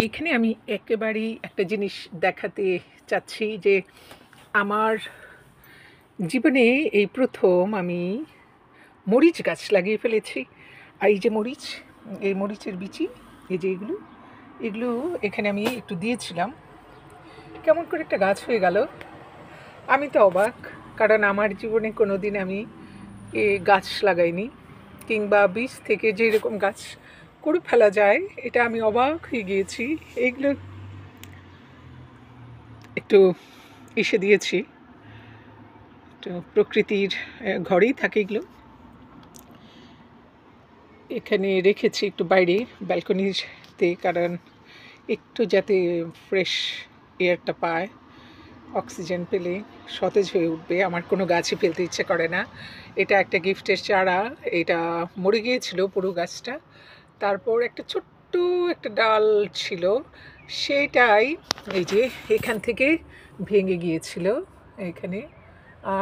এখানে আমি একেবারেই একটা জিনিস দেখাতে চাচ্ছি যে আমার জীবনে এই প্রথম আমি মরিচ গাছ লাগিয়ে ফেলেছি। আর এই যে মরিচ, এই মরিচের বিচি, এই যে এগুলো এগুলো এখানে আমি একটু দিয়েছিলাম, কেমন করে একটা গাছ হয়ে গেল। আমি তো অবাক, কারণ আমার জীবনে কোনো দিন আমি গাছ লাগাইনি, কিংবা বীজ থেকে যেরকম গাছ করে ফেলা যায়, এটা আমি অবাক হয়ে গিয়েছি। এইগুলো একটু এসে দিয়েছি, তো প্রকৃতির ঘরেই থাকে এগুলো। এখানে রেখেছি একটু বাইরে ব্যালকনিতে, কারণ একটু যাতে ফ্রেশ এয়ারটা পায়, অক্সিজেন পেলে সতেজ হয়ে উঠবে। আমার কোনো গাছই ফেলতে ইচ্ছে করে না। এটা একটা গিফটের চারা, এটা মরে গিয়েছিল পুরো গাছটা, তারপর একটা ছোট্ট একটা ডাল ছিল, সেটাই এই যে এখান থেকে ভেঙে গিয়েছিল এখানে।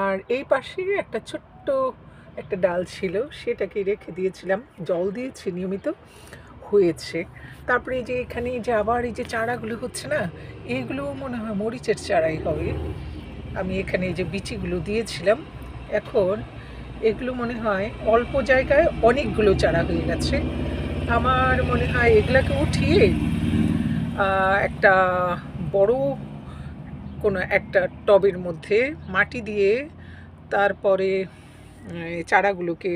আর এই পাশে একটা ছোট্ট একটা ডাল ছিল, সেটাকে রেখে দিয়েছিলাম, জল দিয়েছি নিয়মিত, হয়েছে। তারপরে এই যে এখানে যে আবার এই যে চারাগুলো হচ্ছে না, এইগুলো মনে হয় মরিচের চারাই হবে। আমি এখানে এই যে বিচিগুলো দিয়েছিলাম, এখন এগুলো মনে হয় অল্প জায়গায় অনেকগুলো চারা হয়ে গেছে। আমার মনে হয় এগুলাকে উঠিয়ে একটা বড় কোনো একটা টবের মধ্যে মাটি দিয়ে তারপরে চারাগুলোকে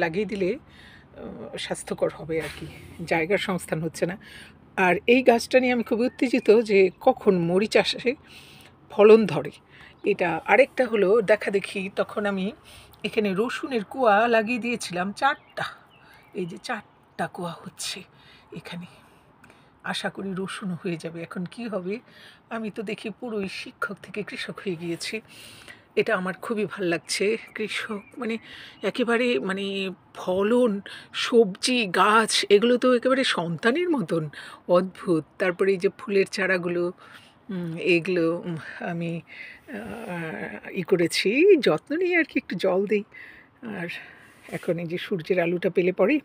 লাগিয়ে দিলে স্বাস্থ্যকর হবে আর কি। জায়গার সংস্থান হচ্ছে না। আর এই গাছটা নিয়ে আমি খুবই উত্তেজিত যে কখন মরিচ আসে, ফলন ধরে। এটা আরেকটা হলো দেখা দেখি, তখন আমি এখানে রসুনের কুয়া লাগিয়ে দিয়েছিলাম 4টা, এই যে 4টা কুয়া হচ্ছে এখানে। আশা করি রসুনও হয়ে যাবে। এখন কি হবে, আমি তো দেখি পুরোই শিক্ষক থেকে কৃষক হয়ে গিয়েছি। এটা আমার খুবই ভাল লাগছে। কৃষক মানে একেবারে মানে ফলন, সবজি গাছ, এগুলো তো একেবারে সন্তানের মতন অদ্ভুত। তারপরে এই যে ফুলের চারাগুলো, এগুলো আমি করেছি, যত্ন নিয়ে আর কি, একটু জল দিই। আর এখন এই যে সূর্যের আলোটা পেলে পরে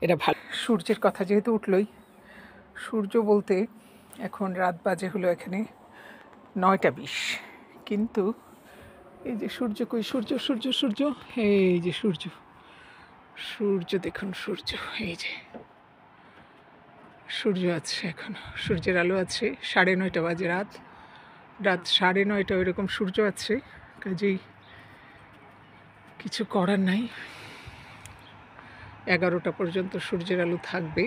এটা ভালো। সূর্যের কথা যেহেতু উঠলই, সূর্য বলতে এখন রাত বাজে হলো এখানে 9টা 20, কিন্তু এই যে সূর্য কই, সূর্য সূর্য সূর্য, এই যে সূর্য, সূর্য দেখুন, সূর্য এই যে সূর্য আছে, এখন সূর্যের আলো আছে। 9:30 বাজে, রাত 9:30 ওইরকম সূর্য আছে, কাজেই কিছু করার নাই। 11টা পর্যন্ত সূর্যের আলো থাকবে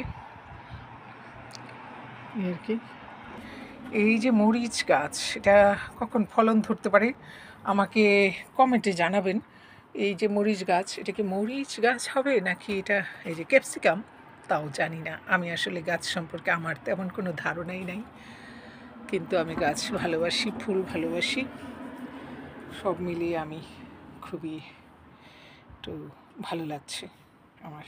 আর কি। এই যে মরিচ গাছ, এটা কখন ফলন ধরতে পারে আমাকে কমেন্টে জানাবেন। এই যে মরিচ গাছ, এটা কি মরিচ গাছ হবে নাকি এটা এই যে ক্যাপসিকাম, তাও জানি না। আমি আসলে গাছ সম্পর্কে আমার তেমন কোনো ধারণাই নাই, কিন্তু আমি গাছ ভালোবাসি, ফুল ভালোবাসি, সব মিলিয়ে আমি খুবই একটু ভালো লাগছে আমার।